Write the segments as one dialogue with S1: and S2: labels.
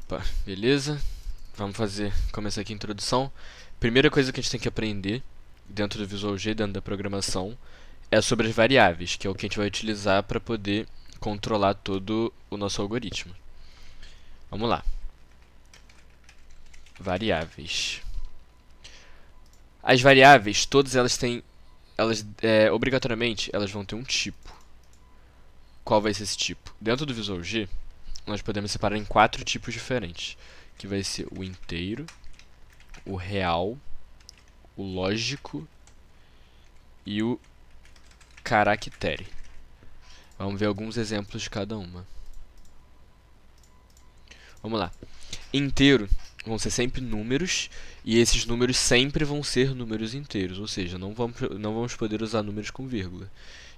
S1: Opa, beleza? Vamos começar aqui a introdução. Primeira coisa que a gente tem que aprender dentro do Visual G, dentro da programação, é sobre as variáveis, que é o que a gente vai utilizar para poder controlar todo o nosso algoritmo. Vamos lá. Variáveis. As variáveis, todas elas têm, obrigatoriamente, elas vão ter um tipo. Qual vai ser esse tipo? Dentro do Visual G, nós podemos separar em 4 tipos diferentes, que vai ser o inteiro, o real, o lógico e o caractere. Vamos ver alguns exemplos de cada uma. Vamos lá. Inteiro vão ser sempre números, e esses números sempre vão ser números inteiros, ou seja, não vamos poder usar números com vírgula.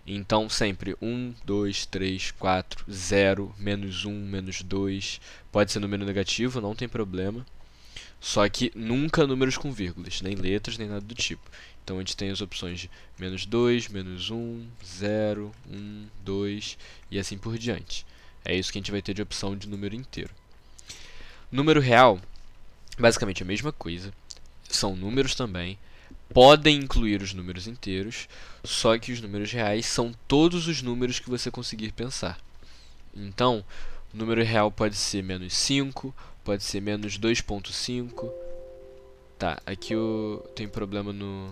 S1: Então, sempre 1, 2, 3, 4, 0, menos 1, menos 2. Pode ser número negativo, não tem problema. Só que nunca números com vírgulas, nem letras, nem nada do tipo. Então a gente tem as opções de menos 2, menos 1, 0, 1, 2 e assim por diante. É isso que a gente vai ter de opção de número inteiro. Número real, basicamente a mesma coisa. São números também. Podem incluir os números inteiros, só que os números reais são todos os números que você conseguir pensar. Então, o número real pode ser menos 5, pode ser menos 2,5. Tá, aqui tem problema no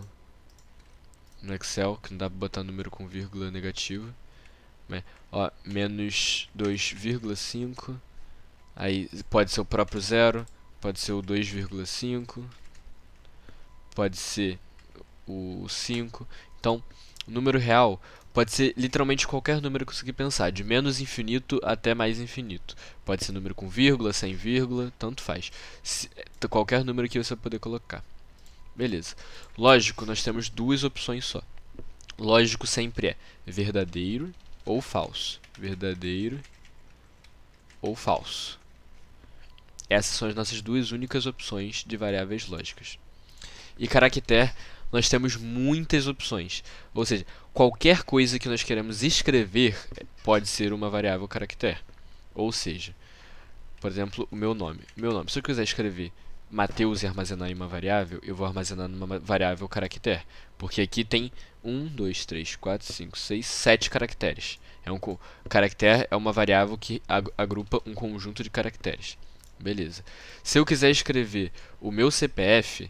S1: Excel, que não dá pra botar número com vírgula negativa. Mas, ó, menos 2,5. Aí pode ser o próprio zero, pode ser o 2,5, pode ser o 5. Então, o número real pode ser literalmente qualquer número que você conseguir pensar, de menos infinito até mais infinito. Pode ser número com vírgula, sem vírgula, tanto faz. Qualquer número que você vai poder colocar. Beleza. Lógico, nós temos duas opções só. Lógico sempre é verdadeiro ou falso. Verdadeiro ou falso. Essas são as nossas duas únicas opções de variáveis lógicas. E caractere, nós temos muitas opções. Ou seja, qualquer coisa que nós queremos escrever pode ser uma variável caractere. Ou seja, por exemplo, o meu nome. Se eu quiser escrever Mateus e armazenar em uma variável, eu vou armazenar numa variável caractere. Porque aqui tem 1, 2, 3, 4, 5, 6, 7 caracteres. Caractere é uma variável que agrupa um conjunto de caracteres. Beleza. Se eu quiser escrever o meu CPF,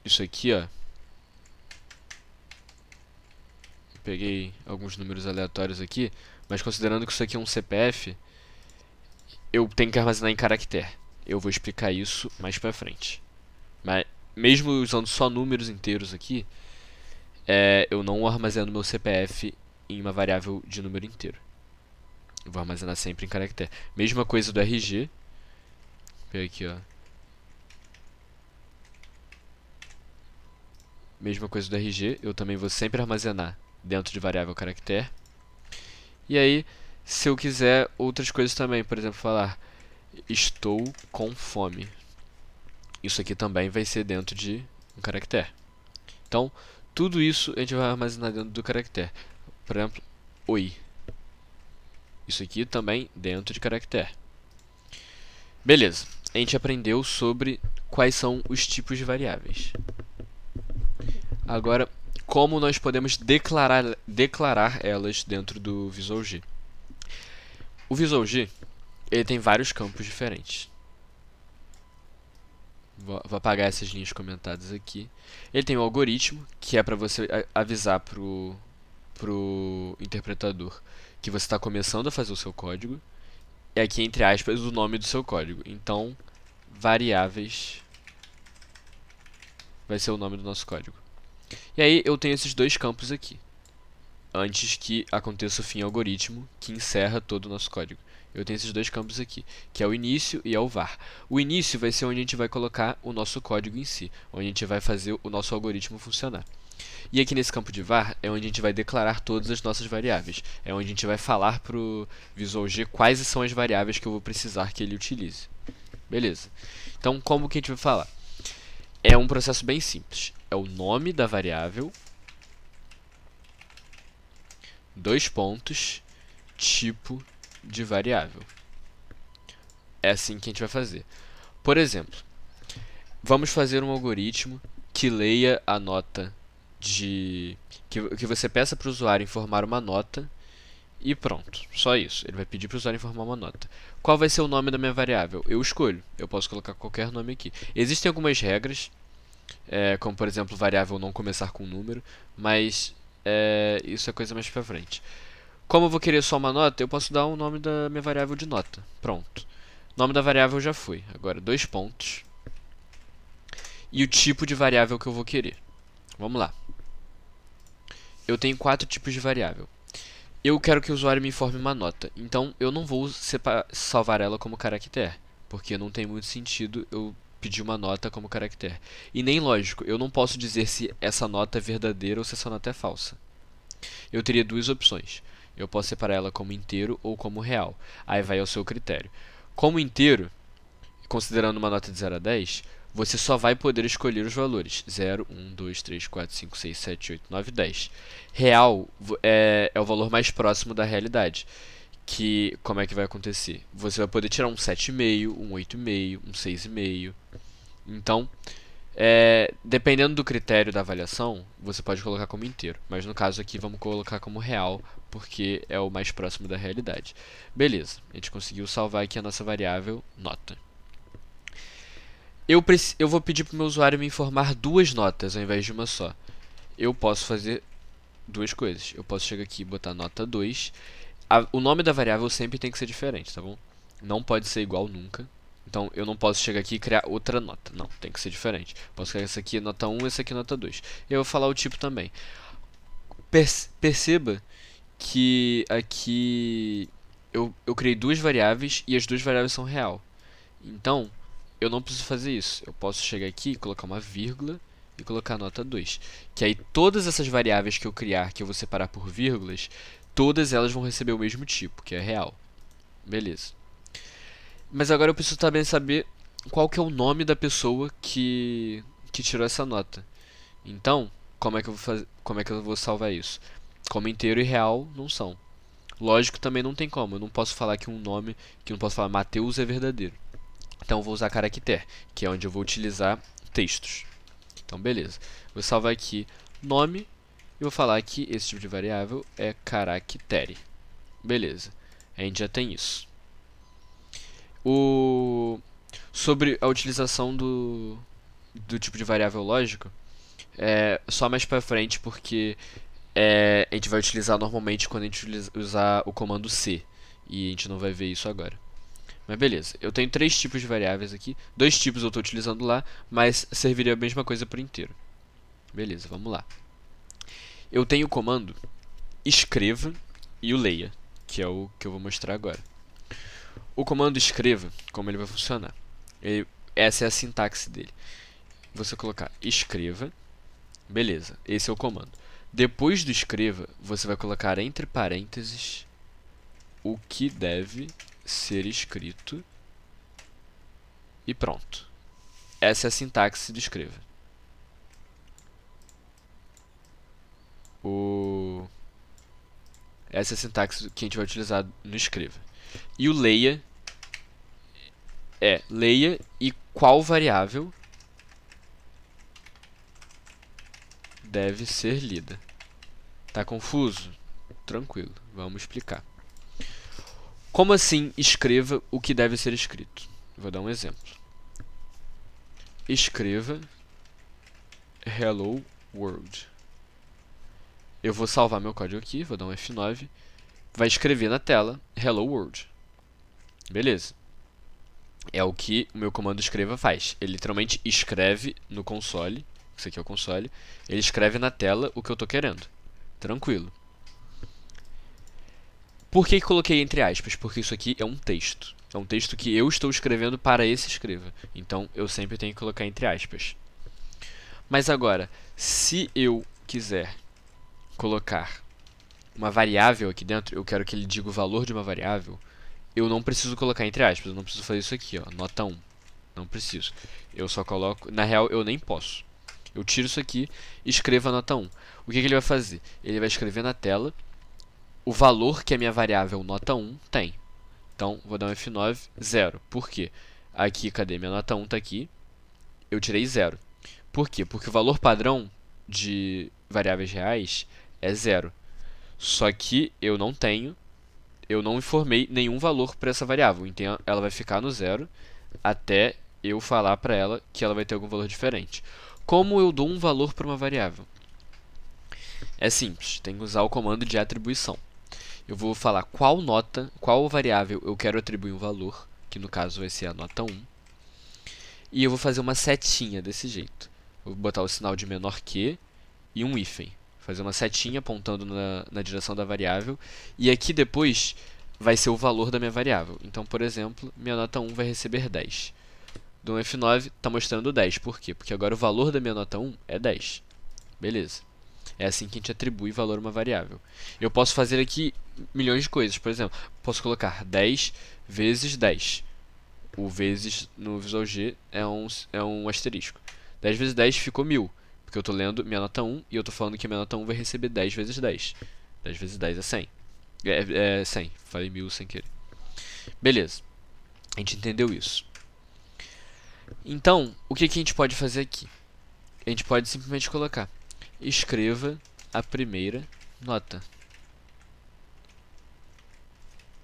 S1: isso aqui, ó. Peguei alguns números aleatórios aqui, mas considerando que isso aqui é um CPF, eu tenho que armazenar em caractere. Eu vou explicar isso mais pra frente. Mas mesmo usando só números inteiros aqui, eu não armazeno meu CPF em uma variável de número inteiro. Eu vou armazenar sempre em caractere. Mesma coisa do RG. Pega aqui, ó. Mesma coisa do RG, eu também vou sempre armazenar dentro de variável caractere. E aí, se eu quiser outras coisas também, por exemplo, falar estou com fome. Isso aqui também vai ser dentro de um caractere. Então, tudo isso a gente vai armazenar dentro do caractere. Por exemplo, oi. Isso aqui também dentro de caractere. Beleza, a gente aprendeu sobre quais são os tipos de variáveis. Agora, como nós podemos declarar elas dentro do Visual G? O Visual G ele tem vários campos diferentes. Vou apagar essas linhas comentadas aqui. Ele tem o algoritmo, que é para você avisar pro interpretador que você está começando a fazer o seu código. E aqui, entre aspas, o nome do seu código. Então, variáveis vai ser o nome do nosso código. E aí, eu tenho esses dois campos aqui, antes que aconteça o fim algoritmo, que encerra todo o nosso código. Eu tenho esses dois campos aqui, que é o início e é o var. O início vai ser onde a gente vai colocar o nosso código em si, onde a gente vai fazer o nosso algoritmo funcionar. E aqui nesse campo de var é onde a gente vai declarar todas as nossas variáveis. É onde a gente vai falar para o Visual G quais são as variáveis que eu vou precisar que ele utilize. Beleza. Então, como que a gente vai falar? É um processo bem simples. É o nome da variável, dois pontos, tipo de variável. É assim que a gente vai fazer. Por exemplo, vamos fazer um algoritmo que leia a nota de... que você peça para o usuário informar uma nota e pronto. Só isso. Ele vai pedir para o usuário informar uma nota. Qual vai ser o nome da minha variável? Eu escolho. Eu posso colocar qualquer nome aqui. Existem algumas regras, como por exemplo, variável não começar com número, mas isso é coisa mais pra frente. Como eu vou querer só uma nota, eu posso dar o nome da minha variável de nota. Pronto. O nome da variável já foi. Agora, 2 pontos. E o tipo de variável que eu vou querer. Vamos lá. Eu tenho 4 tipos de variável. Eu quero que o usuário me informe uma nota. Então, eu não vou salvar ela como caractere. Porque não tem muito sentido eu pedir uma nota como caractere. E nem lógico, eu não posso dizer se essa nota é verdadeira ou se essa nota é falsa. Eu teria duas opções. Eu posso separar ela como inteiro ou como real. Aí vai ao seu critério. Como inteiro, considerando uma nota de 0 a 10, você só vai poder escolher os valores 0, 1, 2, 3, 4, 5, 6, 7, 8, 9, 10. Real é o valor mais próximo da realidade. Que, como é que vai acontecer? Você vai poder tirar um 7,5, um 8,5, um 6,5. Então, dependendo do critério da avaliação, você pode colocar como inteiro. Mas no caso aqui, vamos colocar como real, porque é o mais próximo da realidade. Beleza, a gente conseguiu salvar aqui a nossa variável nota. Eu vou pedir para o meu usuário me informar duas notas ao invés de uma só. Eu posso fazer duas coisas. Eu posso chegar aqui e botar nota 2. O nome da variável sempre tem que ser diferente, tá bom? Não pode ser igual nunca. Então, eu não posso chegar aqui e criar outra nota. Não, tem que ser diferente. Posso criar essa aqui nota 1 e essa aqui nota 2. Eu vou falar o tipo também. Perceba que aqui eu criei duas variáveis e as duas variáveis são real. Então, eu não preciso fazer isso. Eu posso chegar aqui e colocar uma vírgula e colocar nota 2. Que aí todas essas variáveis que eu criar, que eu vou separar por vírgulas, todas elas vão receber o mesmo tipo, que é real. Beleza. Mas agora eu preciso também saber qual que é o nome da pessoa que tirou essa nota. Então, como é que eu vou salvar isso? Como inteiro e real não são. Lógico, também não tem como. Eu não posso falar que um nome, que eu não posso falar Mateus é verdadeiro. Então eu vou usar caractere, que é onde eu vou utilizar textos. Então beleza. Vou salvar aqui nome e vou falar que esse tipo de variável é caractere. Beleza. A gente já tem isso. Sobre a utilização do tipo de variável lógico, só mais pra frente, porque a gente vai utilizar normalmente quando a gente usar o comando C. E a gente não vai ver isso agora. Mas beleza, eu tenho 3 tipos de variáveis aqui. 2 tipos eu estou utilizando lá, mas serviria a mesma coisa por inteiro. Beleza, vamos lá. Eu tenho o comando escreva e o leia, que é o que eu vou mostrar agora. O comando escreva, como ele vai funcionar? Essa é a sintaxe dele. Você colocar escreva, beleza, esse é o comando. Depois do escreva, você vai colocar entre parênteses o que deve ser escrito e pronto. Essa é a sintaxe do escreva. Essa é a sintaxe que a gente vai utilizar no escreva. E o leia leia e qual variável deve ser lida. Tá confuso? Tranquilo, vamos explicar. Como assim escreva o que deve ser escrito? Vou dar um exemplo. Escreva Hello World. Eu vou salvar meu código aqui, vou dar um F9. Vai escrever na tela Hello World. Beleza. É o que o meu comando escreva faz. Ele literalmente escreve no console. Isso aqui é o console. Ele escreve na tela o que eu estou querendo. Tranquilo. Por que coloquei entre aspas? Porque isso aqui é um texto. É um texto que eu estou escrevendo para esse escreva. Então, eu sempre tenho que colocar entre aspas. Mas agora, se eu quiser colocar uma variável aqui dentro, eu quero que ele diga o valor de uma variável, eu não preciso colocar entre aspas. Eu não preciso fazer isso aqui, ó, nota 1. Não preciso. Eu só coloco... Na real, eu nem posso. Eu tiro isso aqui e escrevo a nota 1. O que ele vai fazer? Ele vai escrever na tela o valor que a minha variável nota 1 tem. Então, vou dar um F9, 0. Por quê? Aqui, cadê? Minha nota 1 está aqui. Eu tirei 0. Por quê? Porque o valor padrão de variáveis reais é 0. Só que eu não informei nenhum valor para essa variável. Então, ela vai ficar no 0 até eu falar para ela que ela vai ter algum valor diferente. Como eu dou um valor para uma variável? É simples, tem que usar o comando de atribuição. Eu vou falar qual variável eu quero atribuir um valor, que no caso vai ser a nota 1, e eu vou fazer uma setinha desse jeito. Vou botar o sinal de menor que e um hífen. Fazer uma setinha apontando na direção da variável, e aqui depois vai ser o valor da minha variável. Então, por exemplo, minha nota 1 vai receber 10. Do F9 está mostrando 10. Por quê? Porque agora o valor da minha nota 1 é 10. Beleza. É assim que a gente atribui valor a uma variável. Eu posso fazer aqui milhões de coisas. Por exemplo, posso colocar 10 vezes 10. O vezes no Visual G é um asterisco. 10 vezes 10 ficou 1000. Porque eu estou lendo minha nota 1 e eu estou falando que minha nota 1 vai receber 10 vezes 10. 10 vezes 10 é 100. É 100. Falei 1000 sem querer. Beleza. A gente entendeu isso. Então, o que a gente pode fazer aqui? A gente pode simplesmente colocar: escreva a primeira nota.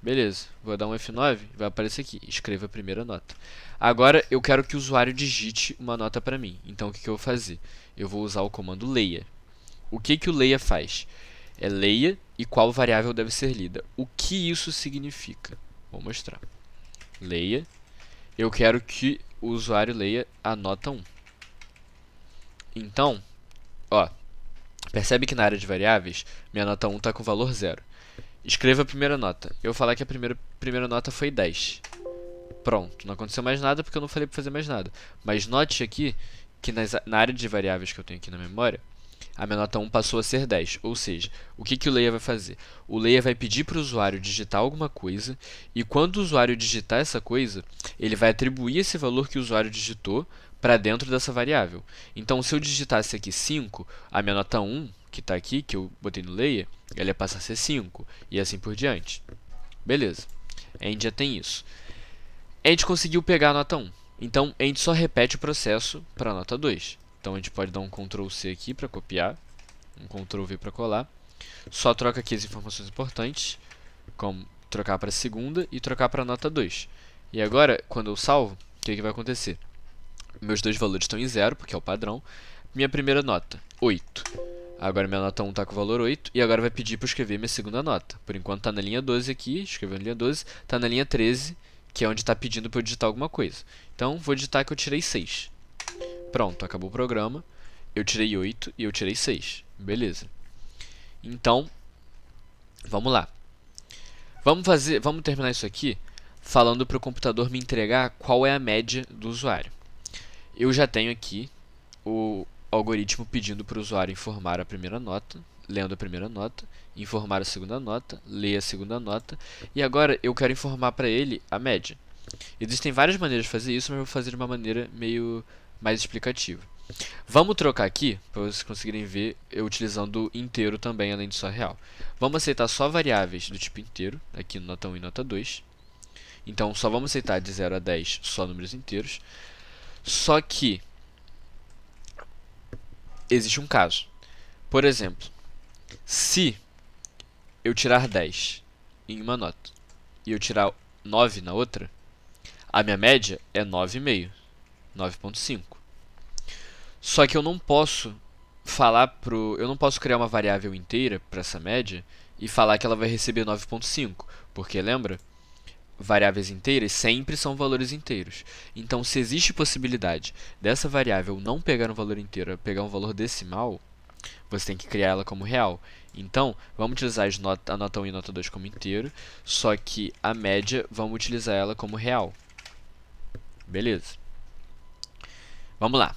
S1: Beleza, vou dar um F9, vai aparecer aqui, escreva a primeira nota. Agora eu quero que o usuário digite uma nota para mim. Então o que eu vou fazer? Eu vou usar o comando leia. O que o leia faz? É leia e qual variável deve ser lida. O que isso significa? Vou mostrar. Leia. Eu quero que o usuário leia a nota 1. Então, percebe que na área de variáveis, minha nota 1 está com valor 0. Escreva a primeira nota. Eu vou falar que a primeira nota foi 10. Pronto, não aconteceu mais nada porque eu não falei para fazer mais nada. Mas note aqui que na área de variáveis que eu tenho aqui na memória, a minha nota 1 passou a ser 10. Ou seja, o que o leia vai fazer? O leia vai pedir para o usuário digitar alguma coisa, e quando o usuário digitar essa coisa, ele vai atribuir esse valor que o usuário digitou para dentro dessa variável. Então, se eu digitasse aqui 5, a minha nota 1, que está aqui, que eu botei no leia, ela ia passar a ser 5, e assim por diante. Beleza, a gente já tem isso. A gente conseguiu pegar a nota 1. Então, a gente só repete o processo para a nota 2. Então, a gente pode dar um Ctrl C aqui para copiar, um Ctrl V para colar. Só troca aqui as informações importantes, como trocar para a segunda e trocar para a nota 2. E agora, quando eu salvo, o que vai acontecer? Meus dois valores estão em 0, porque é o padrão. Minha primeira nota, 8. Agora minha nota 1 está com o valor 8, e agora vai pedir para eu escrever minha segunda nota. Por enquanto está na linha 12 aqui, escreveu na linha 12, está na linha 13, que é onde está pedindo para eu digitar alguma coisa. Então, vou digitar que eu tirei 6. Pronto, acabou o programa. Eu tirei 8 e eu tirei 6. Beleza. Então, vamos lá. Vamos terminar isso aqui falando para o computador me entregar qual é a média do usuário. Eu já tenho aqui o algoritmo pedindo para o usuário informar a primeira nota, lendo a primeira nota, informar a segunda nota, ler a segunda nota, e agora eu quero informar para ele a média. Existem várias maneiras de fazer isso, mas eu vou fazer de uma maneira meio mais explicativa. Vamos trocar aqui, para vocês conseguirem ver, eu utilizando inteiro também, além de só real. Vamos aceitar só variáveis do tipo inteiro, aqui no nota 1 e nota 2. Então, só vamos aceitar de 0 a 10 só números inteiros. Só que existe um caso. Por exemplo, se eu tirar 10 em uma nota e eu tirar 9 na outra, a minha média é 9,5, 9,5. Só que eu não posso eu não posso criar uma variável inteira para essa média e falar que ela vai receber 9,5, porque lembra? Variáveis inteiras sempre são valores inteiros. Então, se existe possibilidade dessa variável não pegar um valor inteiro, pegar um valor decimal, você tem que criar ela como real. Então, vamos utilizar a nota 1 e a nota 2 como inteiro, só que a média, vamos utilizar ela como real. Beleza. Vamos lá.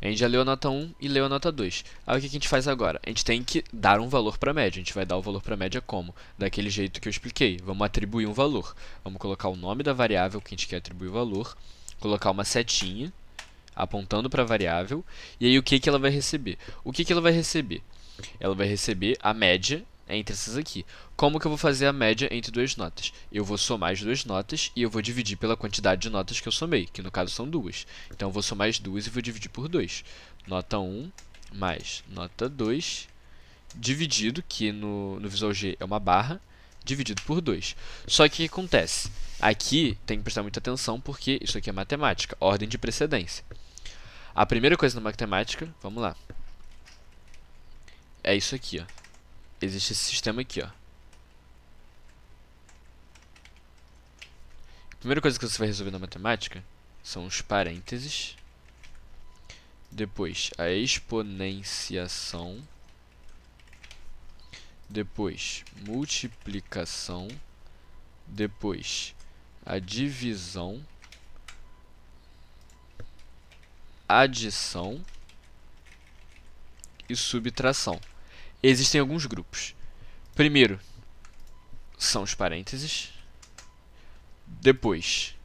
S1: A gente já leu a nota 1 e leu a nota 2. Aí o que a gente faz agora? A gente tem que dar um valor para a média. A gente vai dar o valor para a média como? Daquele jeito que eu expliquei. Vamos atribuir um valor. Vamos colocar o nome da variável que a gente quer atribuir o valor, colocar uma setinha apontando para a variável, e aí o que ela vai receber? O que ela vai receber? Ela vai receber a média, entre essas aqui. Como que eu vou fazer a média entre duas notas? Eu vou somar as duas notas e eu vou dividir pela quantidade de notas que eu somei, que no caso são duas. Então eu vou somar as duas e vou dividir por 2. Nota 1 mais nota 2, dividido, que no Visual G é uma barra, dividido por 2. Só que o que acontece? Aqui tem que prestar muita atenção porque isso aqui é matemática, ordem de precedência. A primeira coisa na matemática, vamos lá, é isso aqui, ó. Existe esse sistema aqui, ó. A primeira coisa que você vai resolver na matemática são os parênteses, depois a exponenciação, depois multiplicação, depois a divisão, adição e subtração. Existem alguns grupos. Primeiro são os parênteses, depois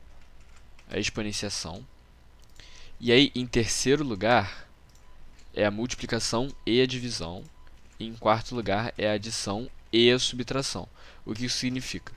S1: a exponenciação, e aí em terceiro lugar é a multiplicação e a divisão, e em quarto lugar é a adição e a subtração. O que isso significa?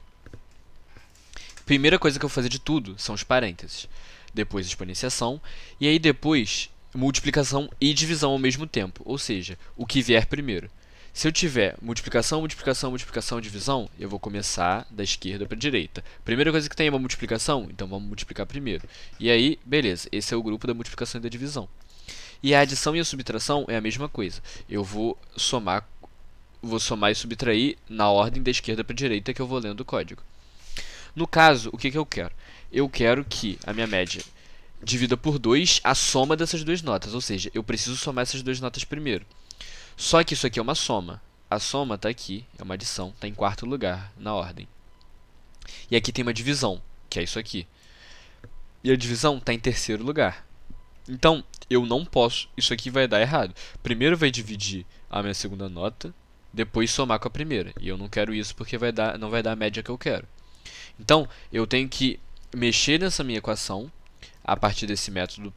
S1: Primeira coisa que eu vou fazer de tudo são os parênteses, depois a exponenciação, e aí depois multiplicação e divisão ao mesmo tempo, ou seja, o que vier primeiro. Se eu tiver multiplicação, multiplicação, multiplicação, divisão, eu vou começar da esquerda para a direita. Primeira coisa que tem é uma multiplicação, então vamos multiplicar primeiro. E aí, beleza, esse é o grupo da multiplicação e da divisão. E a adição e a subtração é a mesma coisa. Eu vou somar e subtrair na ordem da esquerda para a direita que eu vou lendo o código. No caso, o que eu quero? Eu quero que a minha média divida por 2 a soma dessas duas notas, ou seja, eu preciso somar essas duas notas primeiro. Só que isso aqui é uma soma. A soma está aqui, é uma adição, está em quarto lugar na ordem. E aqui tem uma divisão, que é isso aqui. E a divisão está em terceiro lugar. Então, eu não posso, isso aqui vai dar errado. Primeiro vai dividir a minha segunda nota, depois somar com a primeira. E eu não quero isso porque não vai dar a média que eu quero. Então, eu tenho que mexer nessa minha equação, a partir desse método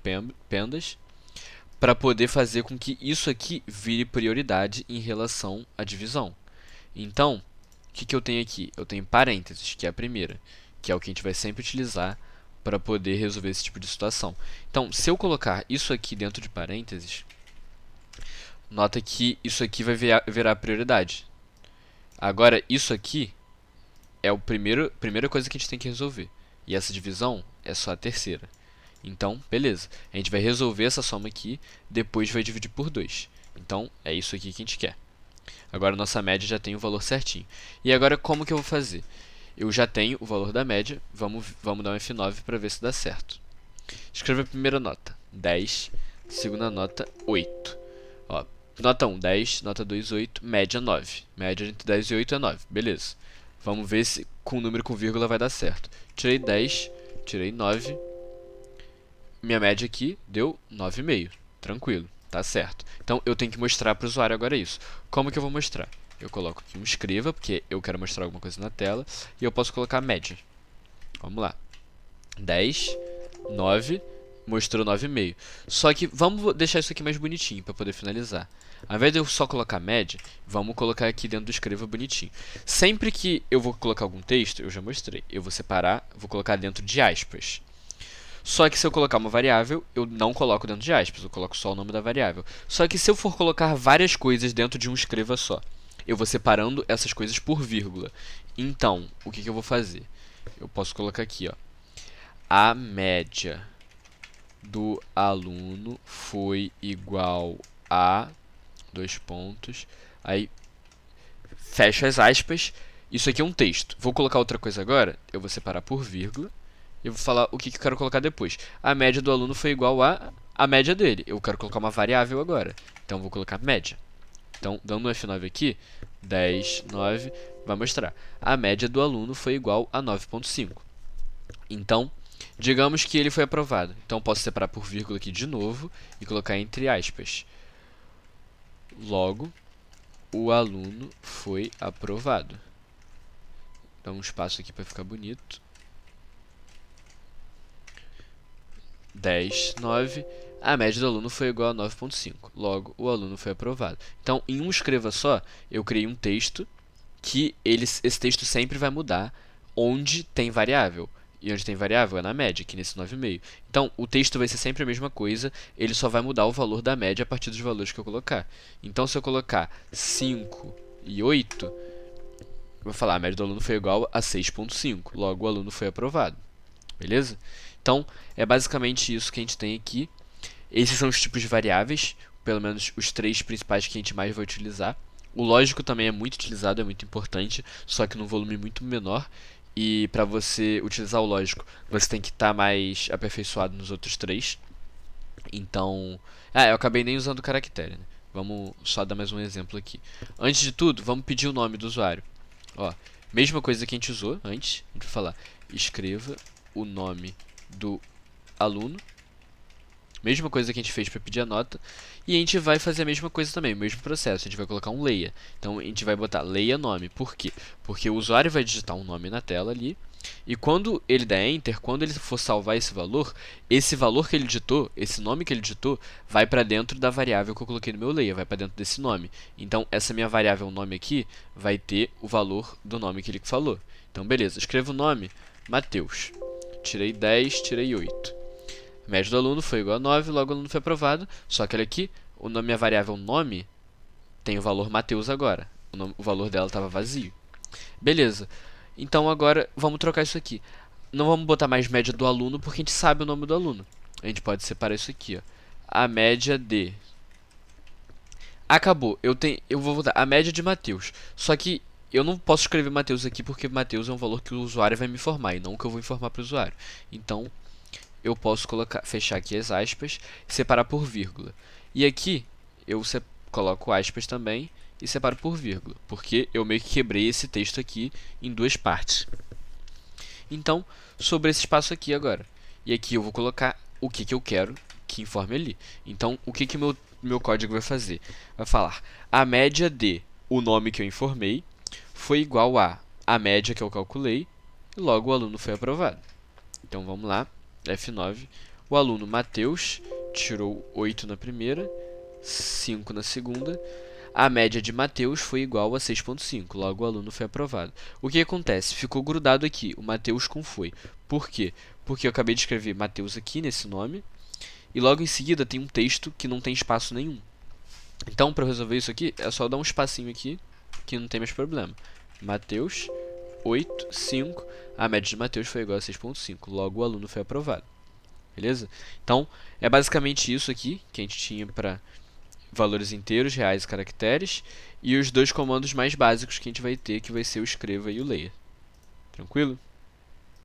S1: PEMDAS, para poder fazer com que isso aqui vire prioridade em relação à divisão. Então, o que eu tenho aqui? Eu tenho parênteses, que é a primeira, que é o que a gente vai sempre utilizar para poder resolver esse tipo de situação. Então, se eu colocar isso aqui dentro de parênteses, nota que isso aqui vai virar prioridade. Agora, isso aqui é a primeira coisa que a gente tem que resolver. E essa divisão é só a terceira. Então, beleza. A gente vai resolver essa soma aqui, depois vai dividir por 2. Então, é isso aqui que a gente quer. Agora, nossa média já tem o valor certinho. E agora, como que eu vou fazer? Eu já tenho o valor da média. Vamos dar um F9 para ver se dá certo. Escreva a primeira nota, 10. Segunda nota, 8. Ó, nota 1, 10. Nota 2, 8. Média, 9. Média entre 10 e 8 é 9. Beleza. Vamos ver se com número com vírgula vai dar certo. Tirei 10, tirei 9. Minha média aqui deu 9,5. Tranquilo, tá certo. Então, eu tenho que mostrar para o usuário agora isso. Como que eu vou mostrar? Eu coloco aqui um escreva, porque eu quero mostrar alguma coisa na tela. E eu posso colocar média. Vamos lá. 10, 9, mostrou 9,5. Só que vamos deixar isso aqui mais bonitinho para poder finalizar. Ao invés de eu só colocar média, vamos colocar aqui dentro do escreva bonitinho. Sempre que eu vou colocar algum texto, eu já mostrei. Eu vou separar, vou colocar dentro de aspas. Só que se eu colocar uma variável, eu não coloco dentro de aspas, eu coloco só o nome da variável. Só que se eu for colocar várias coisas dentro de um escreva só, eu vou separando essas coisas por vírgula. Então, o que eu vou fazer? Eu posso colocar aqui, ó. A média do aluno foi igual a... dois pontos. Aí, fecho as aspas. Isso aqui é um texto. Vou colocar outra coisa agora. Eu vou separar por vírgula. Eu vou falar o que eu quero colocar depois. A média do aluno foi igual a média dele. Eu quero colocar uma variável agora. Então, vou colocar média. Então, dando um F9 aqui, 10, 9, vai mostrar. A média do aluno foi igual a 9,5. Então, digamos que ele foi aprovado. Então, posso separar por vírgula aqui de novo e colocar entre aspas. Logo, o aluno foi aprovado. Dá um espaço aqui para ficar bonito. 10, 9. A média do aluno foi igual a 9,5. Logo, o aluno foi aprovado. Então, em um escreva só, eu criei um texto que esse texto sempre vai mudar onde tem variável. E onde tem variável é na média, aqui nesse 9,5. Então, o texto vai ser sempre a mesma coisa, ele só vai mudar o valor da média a partir dos valores que eu colocar. Então, se eu colocar 5 e 8, eu vou falar, a média do aluno foi igual a 6,5, logo o aluno foi aprovado. Beleza? Então, é basicamente isso que a gente tem aqui. Esses são os tipos de variáveis, pelo menos os 3 principais que a gente mais vai utilizar. O lógico também é muito utilizado, é muito importante, só que num volume muito menor. E para você utilizar o lógico, você tem que estar mais aperfeiçoado nos outros 3. Então, eu acabei nem usando o caractere, né? Vamos só dar mais um exemplo aqui. Antes de tudo, vamos pedir o nome do usuário. Ó, mesma coisa que a gente usou antes, a gente vai falar, escreva o nome do aluno. Mesma coisa que a gente fez para pedir a nota. E a gente vai fazer a mesma coisa também, o mesmo processo. A gente vai colocar um leia. Então a gente vai botar leia nome. Por quê? Porque o usuário vai digitar um nome na tela ali. E quando ele der Enter, quando ele for salvar esse valor que ele digitou, esse nome que ele digitou, vai para dentro da variável que eu coloquei no meu leia, vai para dentro desse nome. Então essa minha variável nome aqui vai ter o valor do nome que ele falou. Então beleza, escrevo o nome, Matheus. Tirei 10, tirei 8. A média do aluno foi igual a 9, logo o aluno foi aprovado. Só que olha aqui, minha variável nome tem o valor Matheus agora. O valor dela estava vazio. Beleza. Então agora vamos trocar isso aqui. Não vamos botar mais média do aluno porque a gente sabe o nome do aluno. A gente pode separar isso aqui, ó. A média de... Acabou. Eu vou botar a média de Matheus. Só que eu não posso escrever Matheus aqui porque Matheus é um valor que o usuário vai me informar e não que eu vou informar para o usuário. Então, eu posso fechar aqui as aspas e separar por vírgula. E aqui eu coloco aspas também e separo por vírgula, porque eu meio que quebrei esse texto aqui em 2 partes. Então, sobre esse espaço aqui agora. E aqui eu vou colocar o que eu quero que informe ali. Então, o que meu código vai fazer? Vai falar, a média de o nome que eu informei foi igual a média que eu calculei, e logo o aluno foi aprovado. Então, vamos lá. F9, o aluno Matheus tirou 8 na primeira, 5 na segunda. A média de Matheus foi igual a 6,5, logo o aluno foi aprovado. O que acontece? Ficou grudado aqui, o Matheus com foi. Por quê? Porque eu acabei de escrever Matheus aqui nesse nome, e logo em seguida tem um texto que não tem espaço nenhum. Então, para resolver isso aqui, é só dar um espacinho aqui, que não tem mais problema. Matheus 8, 5, a média de Matheus foi igual a 6,5, logo o aluno foi aprovado. Beleza? Então, é basicamente isso aqui que a gente tinha para valores inteiros, reais e caracteres, e os 2 comandos mais básicos que a gente vai ter, que vai ser o escreva e o leia. Tranquilo?